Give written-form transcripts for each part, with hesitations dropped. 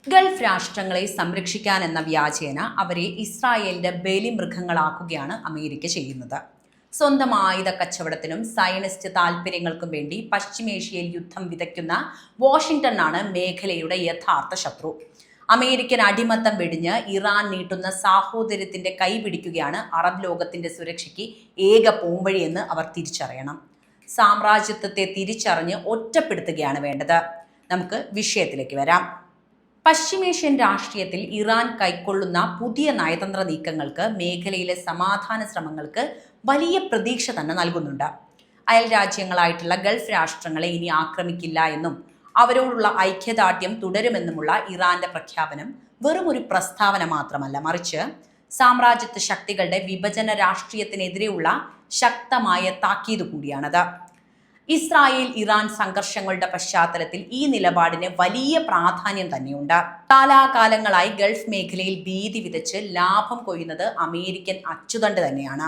Gulf രാഷ്ട്രങ്ങളെ സംരക്ഷിക്കാൻ എന്ന വ്യാജേന അവരെ ഇസ്രായേലിന്റെ ബലിമൃഗങ്ങളാക്കുകയാണ് അമേരിക്ക ചെയ്യുന്നത്. സ്വന്തം ആയുധ കച്ചവടത്തിനും സയനിസ്റ്റ് താൽപ്പര്യങ്ങൾക്കും വേണ്ടി പശ്ചിമേഷ്യയിൽ യുദ്ധം വിതയ്ക്കുന്ന വാഷിംഗ്ടണാണ് മേഖലയുടെ യഥാർത്ഥ ശത്രു. അമേരിക്കൻ അടിമത്തം വെടിഞ്ഞ് ഇറാൻ നീട്ടുന്ന സാഹോദര്യത്തിന്റെ കൈപിടിക്കുകയാണ് അറബ് ലോകത്തിന്റെ സുരക്ഷയ്ക്ക് ഏക പോംവഴിയെന്ന് അവർ തിരിച്ചറിയണം. സാമ്രാജ്യത്വത്തെ തിരിച്ചറിഞ്ഞ് ഒറ്റപ്പെടുത്തുകയാണ് വേണ്ടത്. നമുക്ക് വിഷയത്തിലേക്ക് വരാം. പശ്ചിമേഷ്യൻ രാഷ്ട്രീയത്തിൽ ഇറാൻ കൈക്കൊള്ളുന്ന പുതിയ നയതന്ത്ര നീക്കങ്ങൾക്ക് മേഖലയിലെ സമാധാന ശ്രമങ്ങൾക്ക് വലിയ പ്രതീക്ഷ തന്നെ നൽകുന്നുണ്ട്. അയൽ രാജ്യങ്ങളായിട്ടുള്ള ഗൾഫ് രാഷ്ട്രങ്ങളെ ഇനി ആക്രമിക്കില്ല എന്നും അവരോടുള്ള ഐക്യദാർഢ്യം തുടരുമെന്നുമുള്ള ഇറാന്റെ പ്രഖ്യാപനം വെറും ഒരു പ്രസ്താവന മാത്രമല്ല, മറിച്ച് സാമ്രാജ്യത്വ ശക്തികളുടെ വിഭജന രാഷ്ട്രീയത്തിനെതിരെയുള്ള ശക്തമായ താക്കീത് കൂടിയാണത്. ഇസ്രായേൽ ഇറാൻ സംഘർഷങ്ങളുടെ പശ്ചാത്തലത്തിൽ ഈ നിലപാടിന് വലിയ പ്രാധാന്യം തന്നെയുണ്ട്. കാലാകാലങ്ങളായി ഗൾഫ് മേഖലയിൽ ഭീതി വിതച്ച് ലാഭം കൊയ്യുന്നത് അമേരിക്കൻ അച്ചുതണ്ട് തന്നെയാണ്.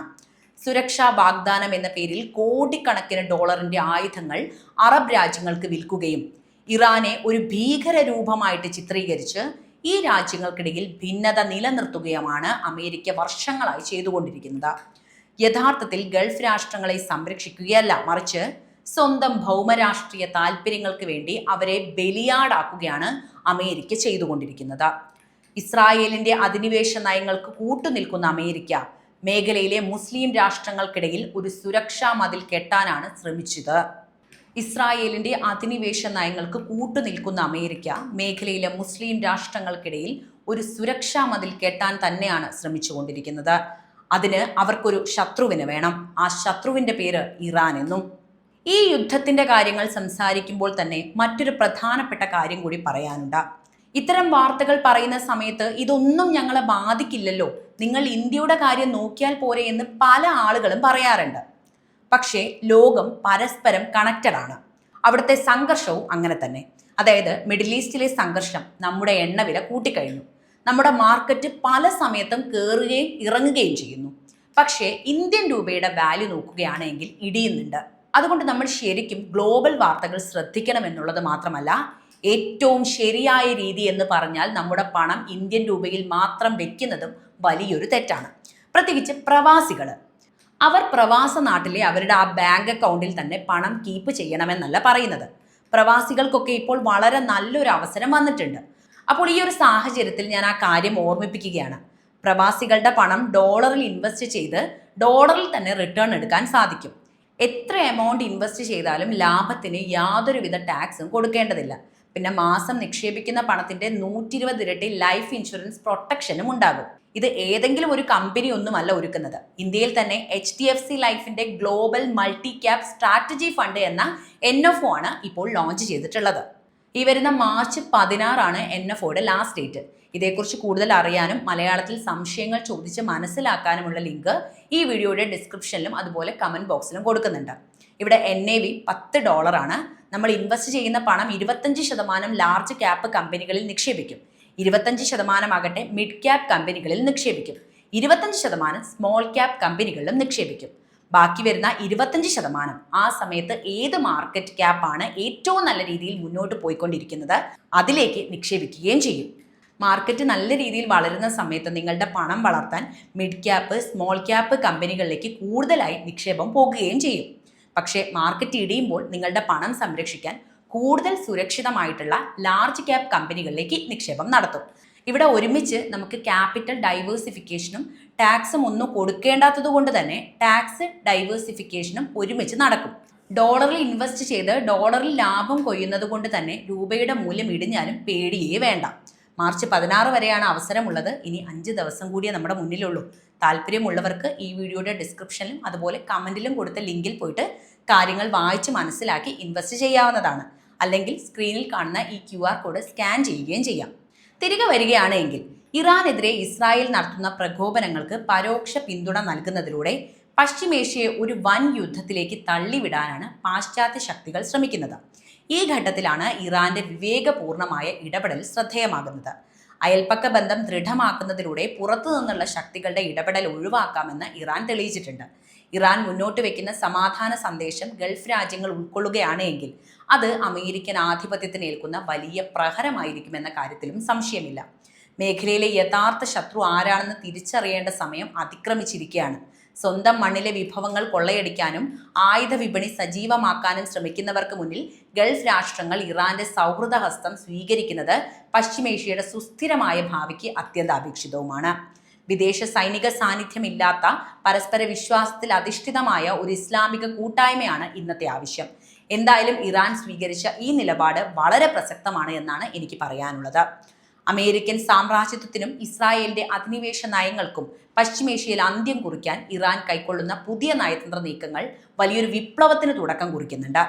സുരക്ഷാ വാഗ്ദാനം എന്ന പേരിൽ കോടിക്കണക്കിന് ഡോളറിന്റെ ആയുധങ്ങൾ അറബ് രാജ്യങ്ങൾക്ക് വിൽക്കുകയും ഇറാനെ ഒരു ഭീകര രൂപമായിട്ട് ചിത്രീകരിച്ച് ഈ രാജ്യങ്ങൾക്കിടയിൽ ഭിന്നത നിലനിർത്തുകയുമാണ് അമേരിക്ക വർഷങ്ങളായി ചെയ്തുകൊണ്ടിരിക്കുന്നത്. യഥാർത്ഥത്തിൽ ഗൾഫ് രാഷ്ട്രങ്ങളെ സംരക്ഷിക്കുകയല്ല, മറിച്ച് സ്വന്തം ഭൗമരാഷ്ട്രീയ താല്പര്യങ്ങൾക്ക് വേണ്ടി അവരെ ബലിയാടാക്കുകയാണ് അമേരിക്ക ചെയ്തുകൊണ്ടിരിക്കുന്നത്. ഇസ്രായേലിന്റെ അധിനിവേശ നയങ്ങൾക്ക് കൂട്ടുനിൽക്കുന്ന അമേരിക്ക മേഖലയിലെ മുസ്ലിം രാഷ്ട്രങ്ങൾക്കിടയിൽ ഒരു സുരക്ഷാ മതിൽ കെട്ടാനാണ് ശ്രമിച്ചത്. ഇസ്രായേലിന്റെ അധിനിവേശ നയങ്ങൾക്ക് കൂട്ടുനിൽക്കുന്ന അമേരിക്ക മേഖലയിലെ മുസ്ലിം രാഷ്ട്രങ്ങൾക്കിടയിൽ ഒരു സുരക്ഷാ മതിൽ കെട്ടാൻ തന്നെയാണ് ശ്രമിച്ചുകൊണ്ടിരിക്കുന്നത്. അതിന് അവർക്കൊരു ശത്രുവിന് വേണം. ആ ശത്രുവിന്റെ പേര് ഇറാൻ എന്നും. ഈ യുദ്ധത്തിന്റെ കാര്യങ്ങൾ സംസാരിക്കുമ്പോൾ തന്നെ മറ്റൊരു പ്രധാനപ്പെട്ട കാര്യം കൂടി പറയാനുണ്ട്. ഇത്തരം വാർത്തകൾ പറയുന്ന സമയത്ത് ഇതൊന്നും ഞങ്ങളെ ബാധിക്കില്ലല്ലോ, നിങ്ങൾ ഇന്ത്യയുടെ കാര്യം നോക്കിയാൽ പോരെ എന്ന് പല ആളുകളും പറയാറുണ്ട്. പക്ഷേ ലോകം പരസ്പരം കണക്റ്റഡ് ആണ്. അവിടുത്തെ സംഘർഷവും അങ്ങനെ തന്നെ. അതായത് മിഡിൽ ഈസ്റ്റിലെ സംഘർഷം നമ്മുടെ എണ്ണവില കൂട്ടിക്കഴിഞ്ഞു. നമ്മുടെ മാർക്കറ്റ് പല സമയത്തും കയറുകയും ഇറങ്ങുകയും ചെയ്യുന്നു. പക്ഷേ ഇന്ത്യൻ രൂപയുടെ വാല്യൂ നോക്കുകയാണെങ്കിൽ ഇടിയുന്നുണ്ട്. അതുകൊണ്ട് നമ്മൾ ശരിക്കും ഗ്ലോബൽ വാർത്തകൾ ശ്രദ്ധിക്കണമെന്നുള്ളത് മാത്രമല്ല, ഏറ്റവും ശരിയായ രീതി എന്ന് പറഞ്ഞാൽ നമ്മുടെ പണം ഇന്ത്യൻ രൂപയിൽ മാത്രം വെക്കുന്നതും വലിയൊരു തെറ്റാണ്. പ്രത്യേകിച്ച് പ്രവാസികൾ. അവർ പ്രവാസ നാട്ടിലെ അവരുടെ ആ ബാങ്ക് അക്കൗണ്ടിൽ തന്നെ പണം കീപ്പ് ചെയ്യണമെന്നല്ല പറയുന്നത്. പ്രവാസികൾക്കൊക്കെ ഇപ്പോൾ വളരെ നല്ലൊരു അവസരം വന്നിട്ടുണ്ട്. അപ്പോൾ ഈ ഒരു സാഹചര്യത്തിൽ ഞാൻ ആ കാര്യം ഓർമ്മിപ്പിക്കുകയാണ്. പ്രവാസികളുടെ പണം ഡോളറിൽ ഇൻവെസ്റ്റ് ചെയ്ത് ഡോളറിൽ തന്നെ റിട്ടേൺ എടുക്കാൻ സാധിക്കും. എത്ര എമൗണ്ട് ഇൻവെസ്റ്റ് ചെയ്താലും ലാഭത്തിന് യാതൊരുവിധ ടാക്സും കൊടുക്കേണ്ടതില്ല. പിന്നെ മാസം നിക്ഷേപിക്കുന്ന പണത്തിന്റെ 120 ഇരട്ടി ലൈഫ് ഇൻഷുറൻസ് പ്രൊട്ടക്ഷനും ഉണ്ടാകും. ഇത് ഏതെങ്കിലും ഒരു കമ്പനി ഒന്നുമല്ല ഒരുക്കുന്നത്. ഇന്ത്യയിൽ തന്നെ HDFC ലൈഫിന്റെ global multi cap strategy fund എന്ന NFO ആണ് ഇപ്പോൾ ലോഞ്ച് ചെയ്തിട്ടുള്ളത്. ഈ വരുന്ന മാർച്ച് 16 NFOയുടെ ലാസ്റ്റ് ഡേറ്റ്. ഇതേക്കുറിച്ച് കൂടുതൽ അറിയാനും മലയാളത്തിൽ സംശയങ്ങൾ ചോദിച്ച് മനസ്സിലാക്കാനുമുള്ള ലിങ്ക് ഈ വീഡിയോയുടെ ഡിസ്ക്രിപ്ഷനിലും അതുപോലെ കമന്റ് ബോക്സിലും കൊടുക്കുന്നുണ്ട്. ഇവിടെ NAV $10. നമ്മൾ ഇൻവെസ്റ്റ് ചെയ്യുന്ന പണം 25% ലാർജ് ക്യാപ്പ് കമ്പനികളിൽ നിക്ഷേപിക്കും, 25% ആകട്ടെ മിഡ് ക്യാപ് കമ്പനികളിൽ നിക്ഷേപിക്കും, 25% സ്മോൾ ക്യാപ് കമ്പനികളിലും നിക്ഷേപിക്കും. ബാക്കി വരുന്ന 25% ആ സമയത്ത് ഏത് മാർക്കറ്റ് ക്യാപ്പാണ് ഏറ്റവും നല്ല രീതിയിൽ മുന്നോട്ട് പോയിക്കൊണ്ടിരിക്കുന്നത് അതിലേക്ക് നിക്ഷേപിക്കുകയും ചെയ്യും. മാർക്കറ്റ് നല്ല രീതിയിൽ വളരുന്ന സമയത്ത് നിങ്ങളുടെ പണം വളർത്താൻ മിഡ് ക്യാപ്പ്, സ്മോൾ ക്യാപ്പ് കമ്പനികളിലേക്ക് കൂടുതലായി നിക്ഷേപം പോകുകയും ചെയ്യും. പക്ഷേ മാർക്കറ്റ് ഇടിയുമ്പോൾ നിങ്ങളുടെ പണം സംരക്ഷിക്കാൻ കൂടുതൽ സുരക്ഷിതമായിട്ടുള്ള ലാർജ് ക്യാപ് കമ്പനികളിലേക്ക് നിക്ഷേപം നടത്തും. ഇവിടെ ഒരുമിച്ച് നമുക്ക് ക്യാപിറ്റൽ ഡൈവേഴ്സിഫിക്കേഷനും ടാക്സും ഒന്നും കൊടുക്കേണ്ടാത്തത് കൊണ്ട് തന്നെ ടാക്സ് ഡൈവേഴ്സിഫിക്കേഷനും ഒരുമിച്ച് നടക്കും. ഡോളറിൽ ഇൻവെസ്റ്റ് ചെയ്ത് ഡോളറിൽ ലാഭം കൊയ്യുന്നത് കൊണ്ട് തന്നെ രൂപയുടെ മൂല്യം ഇടിഞ്ഞാലും പേടിയേ വേണ്ട. മാർച്ച് 16 വരെയാണ് അവസരമുള്ളത്. ഇനി 5 ദിവസം കൂടിയേ നമ്മുടെ മുന്നിലുള്ളൂ. താല്പര്യമുള്ളവർക്ക് ഈ വീഡിയോയുടെ ഡിസ്ക്രിപ്ഷനിലും അതുപോലെ കമന്റിലും കൊടുത്ത ലിങ്കിൽ പോയിട്ട് കാര്യങ്ങൾ വായിച്ച് മനസ്സിലാക്കി ഇൻവെസ്റ്റ് ചെയ്യാവുന്നതാണ്. അല്ലെങ്കിൽ സ്ക്രീനിൽ കാണുന്ന ഈ QR കോഡ് സ്കാൻ ചെയ്യുകയും ചെയ്യാം. തിരികെ വരികയാണെങ്കിൽ ഇറാനെതിരെ ഇസ്രായേൽ നടത്തുന്ന പ്രകോപനങ്ങൾക്ക് പരോക്ഷ പിന്തുണ നൽകുന്നതിലൂടെ പശ്ചിമേഷ്യയെ ഒരു വൻ യുദ്ധത്തിലേക്ക് തള്ളിവിടാനാണ് പാശ്ചാത്യ ശക്തികൾ ശ്രമിക്കുന്നത്. ഈ ഘട്ടത്തിലാണ് ഇറാന്റെ വിവേകപൂർണമായ ഇടപെടൽ ശ്രദ്ധേയമാകുന്നത്. അയൽപ്പക്ക ബന്ധം ദൃഢമാക്കുന്നതിലൂടെ പുറത്തു നിന്നുള്ള ശക്തികളുടെ ഇടപെടൽ ഒഴിവാക്കാമെന്ന് ഇറാൻ തെളിയിച്ചിട്ടുണ്ട്. ഇറാൻ മുന്നോട്ട് വെക്കുന്ന സമാധാന സന്ദേശം ഗൾഫ് രാജ്യങ്ങൾ ഉൾക്കൊള്ളുകയാണ് എങ്കിൽ അത് അമേരിക്കൻ ആധിപത്യത്തിന് ഏൽക്കുന്ന വലിയ പ്രഹരമായിരിക്കുമെന്ന കാര്യത്തിലും സംശയമില്ല. മേഖലയിലെ യഥാർത്ഥ ശത്രു ആരാണെന്ന് തിരിച്ചറിയേണ്ട സമയം അതിക്രമിച്ചിരിക്കുകയാണ്. സ്വന്തം മണ്ണിലെ വിഭവങ്ങൾ കൊള്ളയടിക്കാനും ആയുധ വിപണി സജീവമാക്കാനും ശ്രമിക്കുന്നവർക്ക് മുന്നിൽ ഗൾഫ് രാഷ്ട്രങ്ങൾ ഇറാന്റെ സൗഹൃദ ഹസ്തം സ്വീകരിക്കുന്നത് പശ്ചിമേഷ്യയുടെ സുസ്ഥിരമായ ഭാവിക്ക് അത്യന്താപേക്ഷിതവുമാണ്. വിദേശ സൈനിക സാന്നിധ്യമില്ലാത്ത പരസ്പര വിശ്വാസത്തിൽ അധിഷ്ഠിതമായ ഒരു ഇസ്ലാമിക കൂട്ടായ്മയാണ് ഇന്നത്തെ ആവശ്യം. എന്തായാലും ഇറാൻ സ്വീകരിച്ച ഈ നിലപാട് വളരെ പ്രസക്തമാണ് എന്നാണ് എനിക്ക് പറയാനുള്ളത്. അമേരിക്കൻ സാമ്രാജ്യത്വത്തിനും ഇസ്രായേലിന്റെ അധിനിവേശ നയങ്ങൾക്കും പശ്ചിമേഷ്യയിൽ അന്ത്യം കുറിക്കാൻ ഇറാൻ കൈക്കൊള്ളുന്ന പുതിയ നയതന്ത്ര നീക്കങ്ങൾ വലിയൊരു വിപ്ലവത്തിന് തുടക്കം കുറിക്കുന്നുണ്ട്.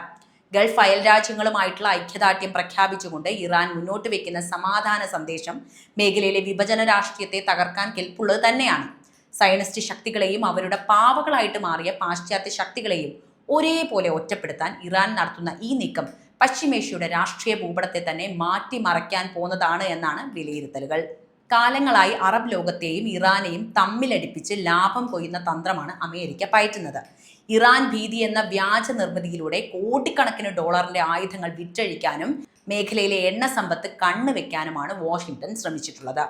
ഗൾഫ് അയൽ രാജ്യങ്ങളുമായിട്ടുള്ള ഐക്യദാർഢ്യം പ്രഖ്യാപിച്ചുകൊണ്ട് ഇറാൻ മുന്നോട്ട് വെക്കുന്ന സമാധാന സന്ദേശം മേഖലയിലെ വിഭജന രാഷ്ട്രീയത്തെ തകർക്കാൻ കെൽപ്പുള്ളത് തന്നെയാണ്. സയനിസ്റ്റ് ശക്തികളെയും അവരുടെ പാവകളായിട്ട് മാറിയ പാശ്ചാത്യ ശക്തികളെയും ഒരേപോലെ ഒറ്റപ്പെടുത്താൻ ഇറാൻ നടത്തുന്ന ഈ നീക്കം പശ്ചിമേഷ്യയുടെ രാഷ്ട്രീയ ഭൂപടത്തെ തന്നെ മാറ്റിമറയ്ക്കാൻ പോകുന്നതാണ് എന്നാണ് വിലയിരുത്തലുകൾ. കാലങ്ങളായി അറബ് ലോകത്തെയും ഇറാനെയും തമ്മിലടിപ്പിച്ച് ലാഭം കൊയ്യുന്ന തന്ത്രമാണ് അമേരിക്ക പയറ്റുന്നത്. ഇറാൻ ഭീതി എന്ന വ്യാജ നിർമ്മിതിയിലൂടെ കോടിക്കണക്കിന് ഡോളറിന്റെ ആയുധങ്ങൾ വിറ്റഴിക്കാനും മേഖലയിലെ എണ്ണ സമ്പത്ത് കണ്ണുവെക്കാനുമാണ് വാഷിംഗ്ടൺ ശ്രമിച്ചിട്ടുള്ളത്.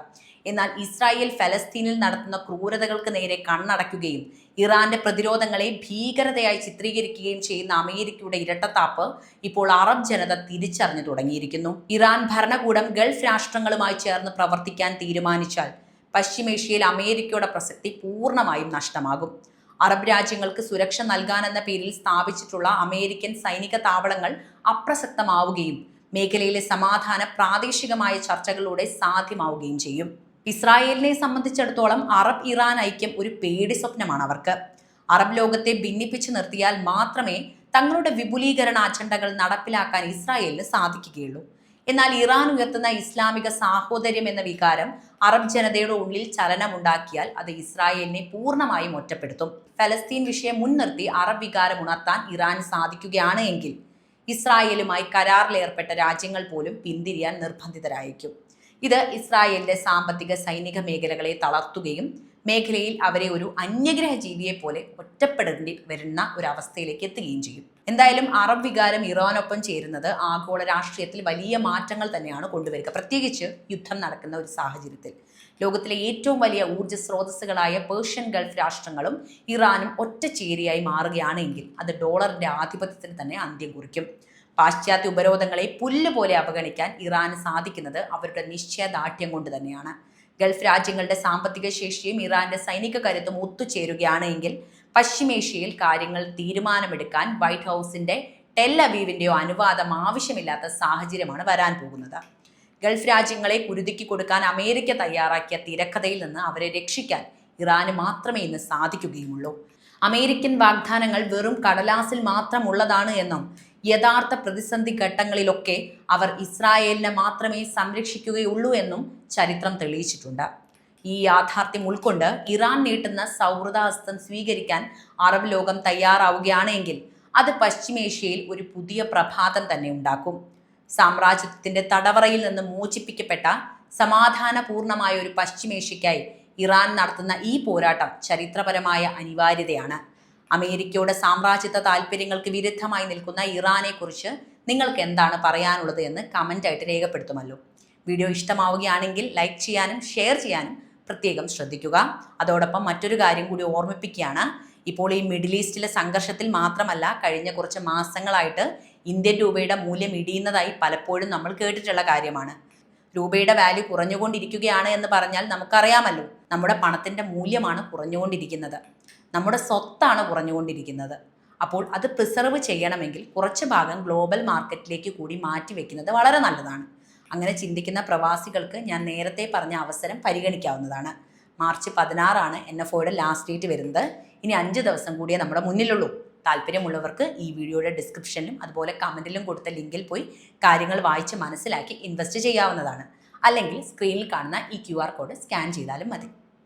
എന്നാൽ ഇസ്രായേൽ ഫലസ്തീനിൽ നടത്തുന്ന ക്രൂരതകൾക്ക് നേരെ കണ്ണടയ്ക്കുകയും ഇറാന്റെ പ്രതിരോധങ്ങളെ ഭീകരതയായി ചിത്രീകരിക്കുകയും ചെയ്യുന്ന അമേരിക്കയുടെ ഇരട്ടത്താപ്പ് ഇപ്പോൾ അറബ് ജനത തിരിച്ചറിഞ്ഞു തുടങ്ങിയിരിക്കുന്നു. ഇറാൻ ഭരണകൂടം ഗൾഫ് രാഷ്ട്രങ്ങളുമായി ചേർന്ന് പ്രവർത്തിക്കാൻ തീരുമാനിച്ചാൽ പശ്ചിമേഷ്യയിൽ അമേരിക്കയുടെ പ്രസക്തി പൂർണ്ണമായും നഷ്ടമാകും. അറബ് രാജ്യങ്ങൾക്ക് സുരക്ഷ നൽകാനെന്ന പേരിൽ സ്ഥാപിച്ചിട്ടുള്ള അമേരിക്കൻ സൈനിക താവളങ്ങൾ അപ്രസക്തമാവുകയും മേഖലയിലെ സമാധാന പ്രാദേശികമായ ചർച്ചകളിലൂടെ സാധ്യമാവുകയും ചെയ്യും. ഇസ്രായേലിനെ സംബന്ധിച്ചിടത്തോളം അറബ് ഇറാൻ ഐക്യം ഒരു പേടി സ്വപ്നമാണ് അവർക്ക്. അറബ് ലോകത്തെ ഭിന്നിപ്പിച്ചു നിർത്തിയാൽ മാത്രമേ തങ്ങളുടെ വിപുലീകരണ അജണ്ടകൾ നടപ്പിലാക്കാൻ ഇസ്രായേലിന് സാധിക്കുകയുള്ളൂ. എന്നാൽ ഇറാൻ ഉയർത്തുന്ന ഇസ്ലാമിക സാഹോദര്യം എന്ന വികാരം അറബ് ജനതയുടെ ഉള്ളിൽ ചലനമുണ്ടാക്കിയാൽ അത് ഇസ്രായേലിനെ പൂർണ്ണമായും ഒറ്റപ്പെടുത്തും. ഫലസ്തീൻ വിഷയം മുൻനിർത്തി അറബ് വികാരം ഉണർത്താൻ ഇറാന് സാധിക്കുകയാണ് എങ്കിൽ ഇസ്രായേലുമായി കരാറിലേർപ്പെട്ട രാജ്യങ്ങൾ പോലും പിന്തിരിയാൻ നിർബന്ധിതരായിരിക്കും. ഇത് ഇസ്രായേലിന്റെ സാമ്പത്തിക സൈനിക മേഖലകളെ തളർത്തുകയും മേഖലയിൽ അവരെ ഒരു അന്യഗ്രഹ ജീവിയെ പോലെ ഒറ്റപ്പെടേണ്ടി വരുന്ന ഒരു അവസ്ഥയിലേക്ക് എത്തുകയും ചെയ്യും. എന്തായാലും അറബ് വികാരം ഇറാനൊപ്പം ചേരുന്നത് ആഗോള രാഷ്ട്രീയത്തിൽ വലിയ മാറ്റങ്ങൾ തന്നെയാണ് കൊണ്ടുവരിക. പ്രത്യേകിച്ച് യുദ്ധം നടക്കുന്ന ഒരു സാഹചര്യത്തിൽ ലോകത്തിലെ ഏറ്റവും വലിയ ഊർജ്ജ സ്രോതസ്സുകളായ പേർഷ്യൻ ഗൾഫ് രാഷ്ട്രങ്ങളും ഇറാനും ഒറ്റച്ചേരിയായി മാറുകയാണെങ്കിൽ അത് ഡോളറിന്റെ ആധിപത്യത്തിന് തന്നെ അന്ത്യം കുറിക്കും. പാശ്ചാത്യ ഉപരോധങ്ങളെ പുല്ലുപോലെ അവഗണിക്കാൻ ഇറാന് സാധിക്കുന്നത് അവരുടെ നിശ്ചയദാർഢ്യം കൊണ്ട് തന്നെയാണ്. ഗൾഫ് രാജ്യങ്ങളുടെ സാമ്പത്തിക ശേഷിയും ഇറാന്റെ സൈനിക കരുത്തും ഒത്തുചേരുകയാണ് എങ്കിൽ പശ്ചിമേഷ്യയിൽ കാര്യങ്ങൾ തീരുമാനമെടുക്കാൻ വൈറ്റ് ഹൗസിന്റെ ടെൽ അവീവിന്റെയോ അനുവാദം ആവശ്യമില്ലാത്ത സാഹചര്യമാണ് വരാൻ പോകുന്നത്. ഗൾഫ് രാജ്യങ്ങളെ കുരുതിക്ക് കൊടുക്കാൻ അമേരിക്ക തയ്യാറാക്കിയ തിരക്കഥയിൽ നിന്ന് അവരെ രക്ഷിക്കാൻ ഇറാന് മാത്രമേ ഇന്ന് സാധിക്കുകയുമുള്ളൂ. അമേരിക്കൻ വാഗ്ദാനങ്ങൾ വെറും കടലാസിൽ മാത്രമുള്ളതാണ് എന്നും യഥാർത്ഥ പ്രതിസന്ധി ഘട്ടങ്ങളിലൊക്കെ അവർ ഇസ്രായേലിനെ മാത്രമേ സംരക്ഷിക്കുകയുള്ളൂ എന്നും ചരിത്രം തെളിയിച്ചിട്ടുണ്ട്. ഈ യാഥാർത്ഥ്യം ഉൾക്കൊണ്ട് ഇറാൻ നീട്ടുന്ന സൗഹൃദഹസ്തം സ്വീകരിക്കാൻ അറബ് ലോകം തയ്യാറാവുകയാണെങ്കിൽ അത് പശ്ചിമേഷ്യയിൽ ഒരു പുതിയ പ്രഭാതം തന്നെ ഉണ്ടാക്കും. സാമ്രാജ്യത്വത്തിന്റെ തടവറയിൽ നിന്ന് മോചിപ്പിക്കപ്പെട്ട സമാധാനപൂർണമായ ഒരു പശ്ചിമേഷ്യയ്ക്കായി ഇറാൻ നടത്തുന്ന ഈ പോരാട്ടം ചരിത്രപരമായ അനിവാര്യതയാണ്. അമേരിക്കയുടെ സാമ്രാജ്യത്വ താല്പര്യങ്ങൾക്ക് വിരുദ്ധമായി നിൽക്കുന്ന ഇറാനെ കുറിച്ച് നിങ്ങൾക്ക് എന്താണ് പറയാനുള്ളത് എന്ന് കമൻ്റായിട്ട് രേഖപ്പെടുത്തുമല്ലോ. വീഡിയോ ഇഷ്ടമാവുകയാണെങ്കിൽ ലൈക്ക് ചെയ്യാനും ഷെയർ ചെയ്യാനും പ്രത്യേകം ശ്രദ്ധിക്കുക. അതോടൊപ്പം മറ്റൊരു കാര്യം കൂടി ഓർമ്മിപ്പിക്കുകയാണ്. ഇപ്പോൾ ഈ മിഡിൽ ഈസ്റ്റിലെ സംഘർഷത്തിൽ മാത്രമല്ല, കഴിഞ്ഞ കുറച്ച് മാസങ്ങളായിട്ട് ഇന്ത്യൻ രൂപയുടെ മൂല്യം ഇടിയുന്നതായി പലപ്പോഴും നമ്മൾ കേട്ടിട്ടുള്ള കാര്യമാണ്. രൂപയുടെ വാല്യൂ കുറഞ്ഞുകൊണ്ടിരിക്കുകയാണ് എന്ന് പറഞ്ഞാൽ നമുക്കറിയാമല്ലോ, നമ്മുടെ പണത്തിൻ്റെ മൂല്യമാണ് കുറഞ്ഞുകൊണ്ടിരിക്കുന്നത്, നമ്മുടെ സ്വത്താണ് കുറഞ്ഞുകൊണ്ടിരിക്കുന്നത്. അപ്പോൾ അത് പ്രിസർവ് ചെയ്യണമെങ്കിൽ കുറച്ച് ഭാഗം ഗ്ലോബൽ മാർക്കറ്റിലേക്ക് കൂടി മാറ്റി വെക്കുന്നത് വളരെ നല്ലതാണ്. അങ്ങനെ ചിന്തിക്കുന്ന പ്രവാസികൾക്ക് ഞാൻ നേരത്തെ പറഞ്ഞ അവസരം പരിഗണിക്കാവുന്നതാണ്. മാർച്ച് 16 NFOയുടെ ലാസ്റ്റ് ഡേറ്റ് വരുന്നത്. ഇനി 5 ദിവസം കൂടിയേ നമ്മുടെ മുന്നിലുള്ളൂ. താല്പര്യമുള്ളവർക്ക് ഈ വീഡിയോയുടെ ഡിസ്ക്രിപ്ഷനിലും അതുപോലെ കമൻറ്റിലും കൊടുത്ത ലിങ്കിൽ പോയി കാര്യങ്ങൾ വായിച്ച് മനസ്സിലാക്കി ഇൻവെസ്റ്റ് ചെയ്യാവുന്നതാണ്. അല്ലെങ്കിൽ സ്ക്രീനിൽ കാണുന്ന ഈ QR കോഡ് സ്കാൻ ചെയ്താലും മതി.